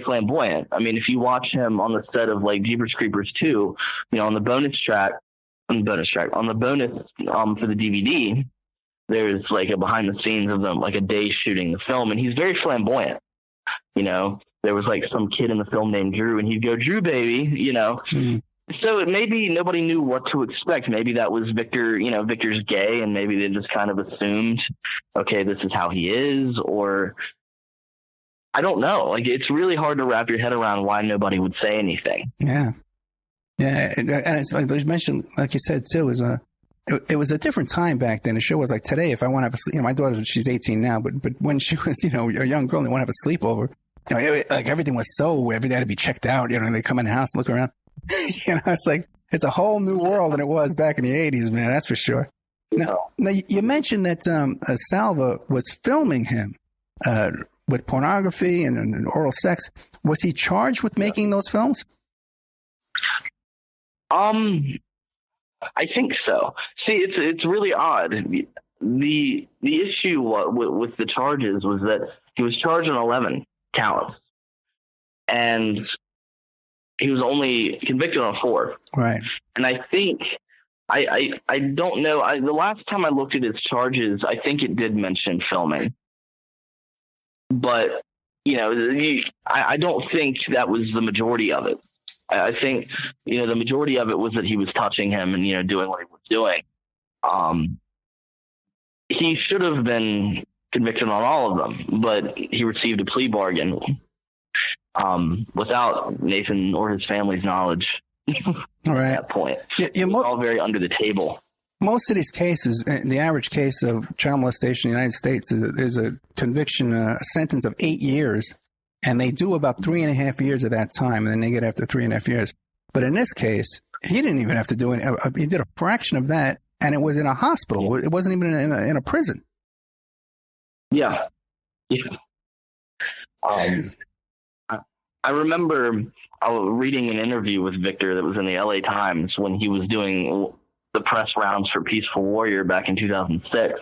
flamboyant. I mean, if you watch him on the set of like Jeepers Creepers 2, you know, on the bonus for the DVD, there's like a behind the scenes of them, like a day shooting the film, and he's very flamboyant. You know, there was like some kid in the film named Drew, and he'd go, "Drew, baby," you know. So maybe nobody knew what to expect. Maybe that was Victor, you know, Victor's gay, and maybe they just kind of assumed, okay, this is how he is, or I don't know. Like, it's really hard to wrap your head around why nobody would say anything. Yeah. Yeah. And it's like you mentioned, like you said, too, it was a different time back then. The show was like today. If I want to have a, you know, my daughter, she's 18 now, but when she was, you know, a young girl, and they want to have a sleepover, you know, like everything was everything had to be checked out, you know, and they come in the house and look around. You know, it's like, it's a whole new world than it was back in the 80s, man. That's for sure. Now you mentioned that Salva was filming him with pornography and oral sex. Was he charged with making those films? I think so. See, it's really odd. The issue with the charges was that he was charged on 11 counts, and he was only convicted on 4. Right. And I think I don't know. The last time I looked at his charges, I think it did mention filming, but you know, I don't think that was the majority of it. I think, you know, the majority of it was that he was touching him and, you know, doing what he was doing. He should have been convicted on all of them, but he received a plea bargain without Nathan or his family's knowledge. All right. At that point. It was all very under the table. Most of these cases, the average case of child molestation in the United States is a conviction, a sentence of 8 years. And they do about 3.5 years of that time, and then they get after 3.5 years. But in this case, he didn't even have to do it. He did a fraction of that, and it was in a hospital. It wasn't even in a prison. Yeah. I remember reading an interview with Victor that was in the LA Times when he was doing the press rounds for Peaceful Warrior back in 2006.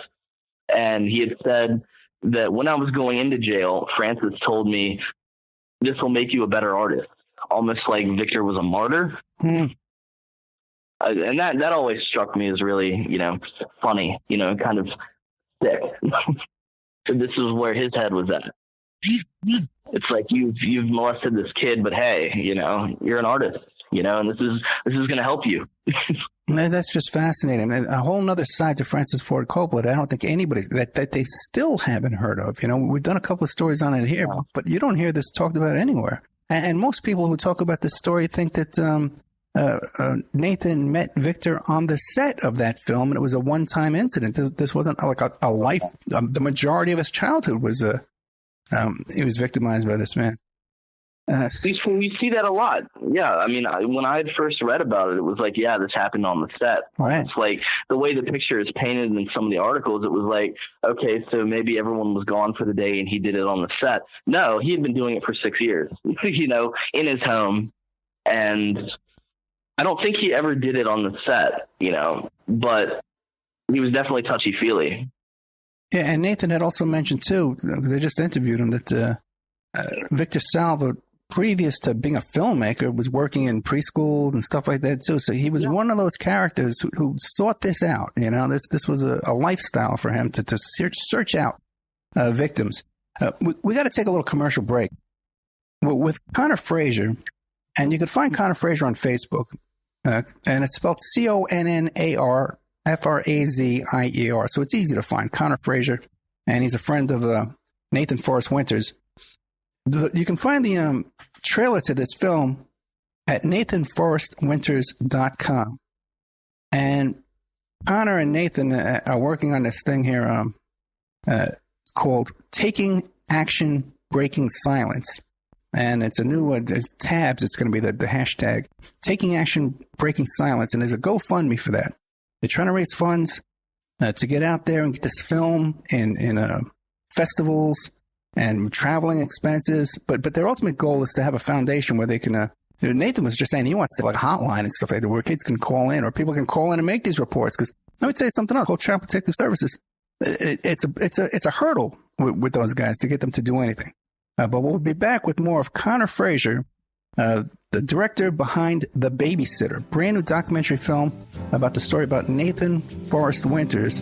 And he had said that when I was going into jail, Francis told me, "This will make you a better artist," almost like Victor was a martyr. And that always struck me as really, you know, funny, you know, kind of sick. This is where his head was at. It's like, you've molested this kid, but hey, you know, you're an artist, you know, and this is going to help you. That's just fascinating. A whole nother side to Francis Ford Coppola that I don't think anybody that they still haven't heard of. You know, we've done a couple of stories on it here, but you don't hear this talked about anywhere. And most people who talk about this story think that Nathan met Victor on the set of that film, and it was a one-time incident. This wasn't like a life. The majority of his childhood was he was victimized by this man. We see that a lot. Yeah. I mean, when I had first read about it, it was like, yeah, this happened on the set. Right. It's like the way the picture is painted in some of the articles, it was like, okay, so maybe everyone was gone for the day and he did it on the set. No, he had been doing it for 6 years, you know, in his home. And I don't think he ever did it on the set, you know, but he was definitely touchy-feely. Yeah, and Nathan had also mentioned, too, because I just interviewed him, that Victor Salva, previous to being a filmmaker, was working in preschools and stuff like that too. So he was one of those characters who sought this out. You know, this was a lifestyle for him to search out victims. We got to take a little commercial break with Connor Fraiser, and you can find Connor Fraiser on Facebook, and it's spelled CONNAR FRAZIER. So it's easy to find Connor Fraiser, and he's a friend of Nathan Forrest Winters. You can find the trailer to this film at nathanforrestwinters.com. And Connor and Nathan are working on this thing here. It's called Taking Action Breaking Silence. And it's a new tabs. It's going to be the hashtag Taking Action Breaking Silence. And there's a GoFundMe for that. They're trying to raise funds to get out there and get this film in festivals and traveling expenses, but their ultimate goal is to have a foundation where they can. Nathan was just saying he wants to like a hotline and stuff like that, where kids can call in or people can call in and make these reports. Because let me tell you something else: called Child Protective Services. It's a hurdle with those guys to get them to do anything. But we'll be back with more of Connor Fraiser, the director behind The Babysitter, brand new documentary film about the story about Nathan Forrest Winters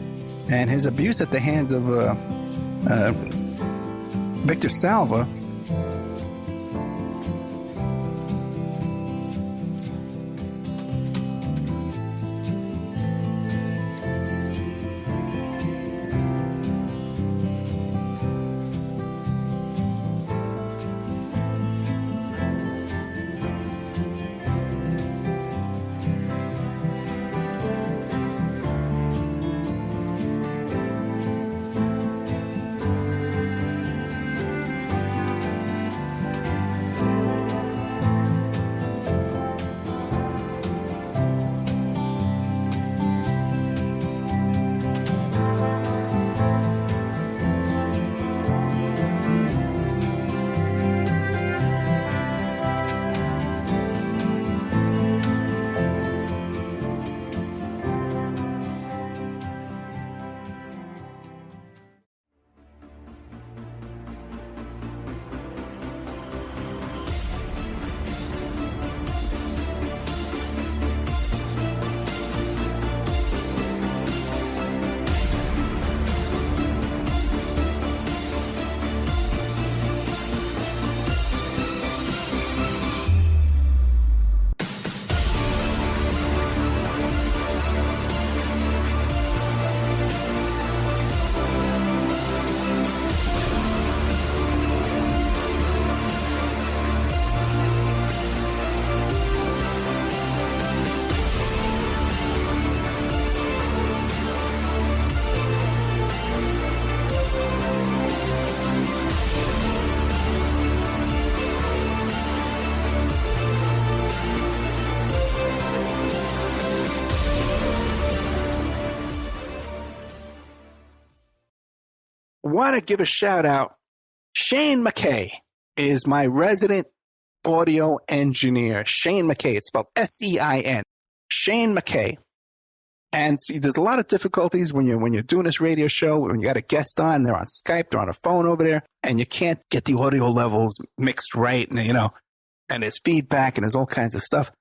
and his abuse at the hands of Victor Salva. Want to give a shout out. Shane McKay is my resident audio engineer. Shane McKay. It's spelled S-E-I-N. Shane McKay. And see, there's a lot of difficulties when you're doing this radio show, when you got a guest on, they're on Skype, they're on a phone over there, and you can't get the audio levels mixed right, and and there's feedback and there's all kinds of stuff.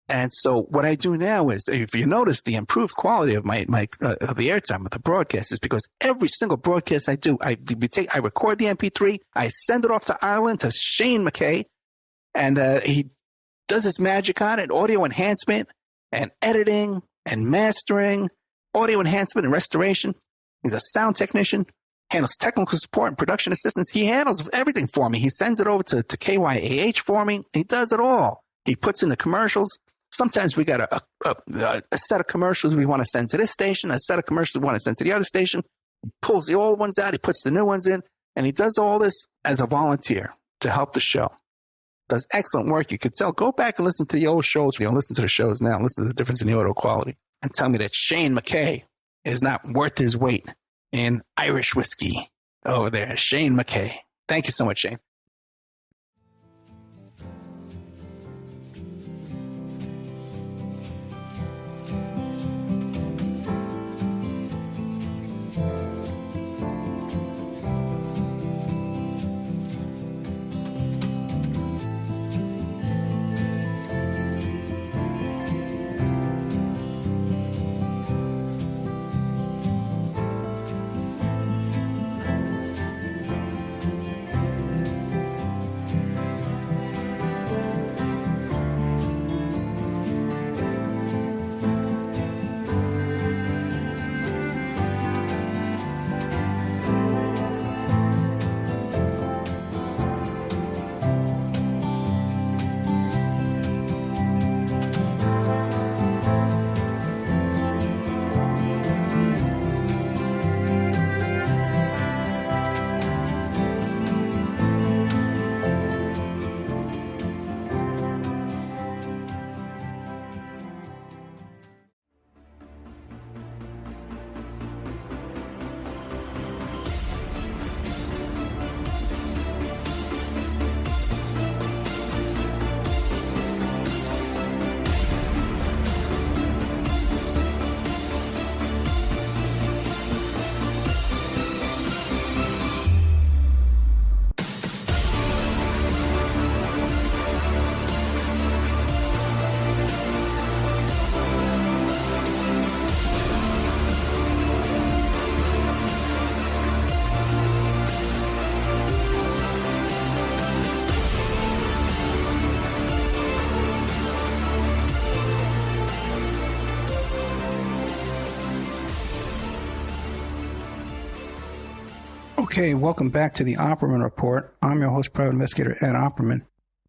And so what I do now is, if you notice the improved quality of my of the airtime of the broadcast is because every single broadcast I do, I record the MP3, I send it off to Ireland to Shane McKay, and he does his magic on it, audio enhancement and editing and mastering, audio enhancement and restoration. He's a sound technician, handles technical support and production assistance. He handles everything for me. He sends it over to KYAH for me. He does it all. He puts in the commercials. Sometimes we got a set of commercials we want to send to this station, a set of commercials we want to send to the other station. He pulls the old ones out, he puts the new ones in, and he does all this as a volunteer to help the show. Does excellent work. You could tell. Go back and listen to the old shows. We don't listen to the shows now. Listen to the difference in the audio quality. And tell me that Shane McKay is not worth his weight in Irish whiskey over there. Shane McKay. Thank you so much, Shane. Okay, welcome back to the Opperman Report. I'm your host, private investigator Ed Opperman.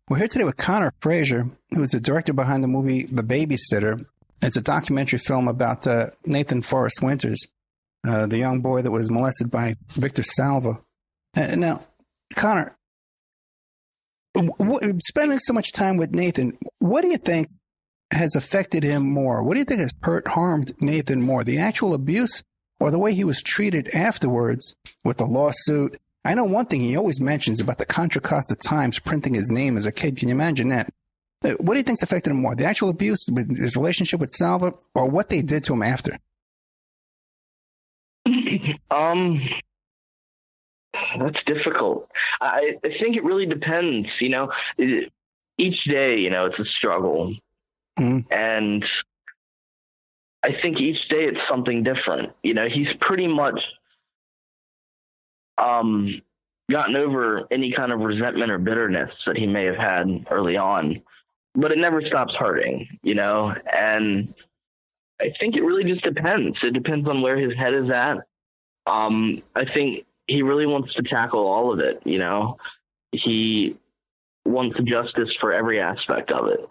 We're here today with Connor Fraiser, who is the director behind the movie The Babysitter. It's a documentary film about Nathan Forrest Winters, the young boy that was molested by Victor Salva. Now, Connor, spending so much time with Nathan, what do you think has affected him more? What do you think has harmed Nathan more, the actual abuse or the way he was treated afterwards with the lawsuit? I know one thing he always mentions about the Contra Costa Times printing his name as a kid. Can you imagine that? What do you think's affected him more, the actual abuse, with his relationship with Salva, or what they did to him after? That's difficult. I think it really depends. Each day, it's a struggle, and I think each day it's something different. He's pretty much gotten over any kind of resentment or bitterness that he may have had early on, but it never stops hurting, and I think it really just depends. It depends on where his head is at. I think he really wants to tackle all of it. He wants justice for every aspect of it.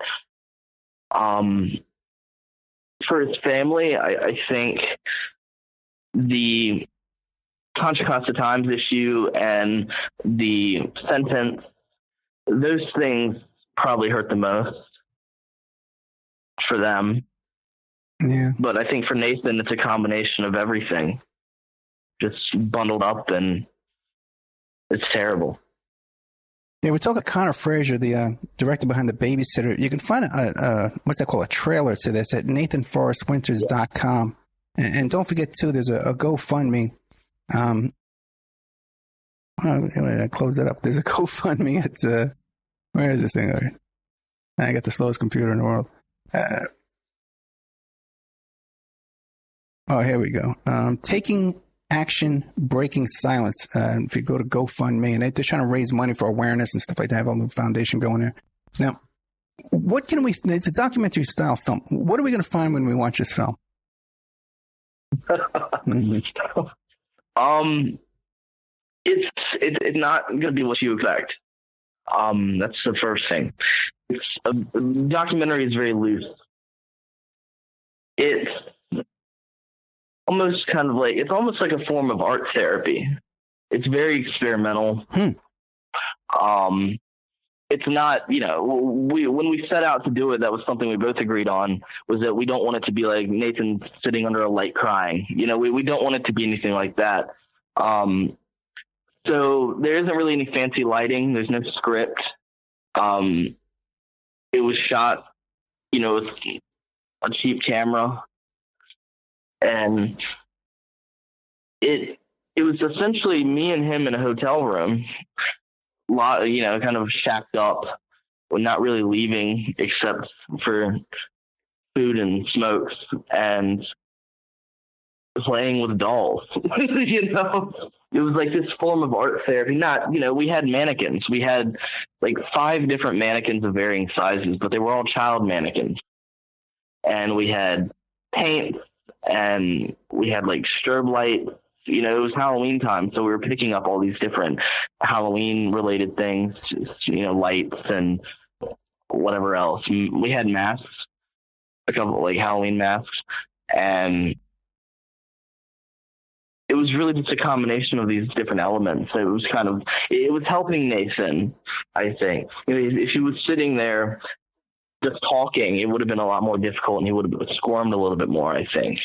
For his family, I think the Contra Costa Times issue and the sentence, those things probably hurt the most for them. Yeah. But I think for Nathan, it's a combination of everything just bundled up, and it's terrible. Yeah, we're talking Connor Fraiser, the director behind The Babysitter. You can find what's that called, a trailer to this at nathanforrestwinters.com. And don't forget, too, there's a GoFundMe. I close that up. There's a GoFundMe. It's where is this thing? I got the slowest computer in the world. Here we go. Taking Action Breaking Silence. If you go to GoFundMe, and they're trying to raise money for awareness and stuff like that. I have a little foundation going there. Now, what can we? It's a documentary style film. What are we going to find when we watch this film? It's not going to be what you expect. That's the first thing. It's a documentary is very loose. It's almost like a form of art therapy. It's very experimental. It's not, when we set out to do it, that was something we both agreed on, was that we don't want it to be like Nathan sitting under a light crying. We don't want it to be anything like that. So there isn't really any fancy lighting. There's no script. It was shot, with a cheap camera. And it was essentially me and him in a hotel room, kind of shacked up, not really leaving except for food and smokes and playing with dolls. It was like this form of art therapy. We had mannequins. We had like 5 different mannequins of varying sizes, but they were all child mannequins. And we had paint, and we had like strobe lights. It was Halloween time, so we were picking up all these different Halloween related things, lights and whatever else. We had masks, a couple like Halloween masks, and it was really just a combination of these different elements. It was helping Nathan, I think. If he was sitting there just talking, it would have been a lot more difficult, and he would have squirmed a little bit more, I think.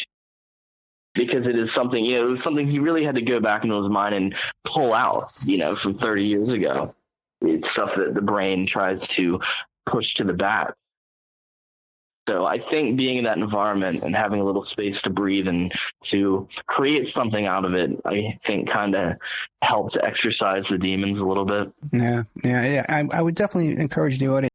Because it is something, it was something he really had to go back into his mind and pull out, from 30 years ago. It's stuff that the brain tries to push to the back. So I think being in that environment and having a little space to breathe and to create something out of it, I think kind of helped to exercise the demons a little bit. Yeah. I would definitely encourage the audience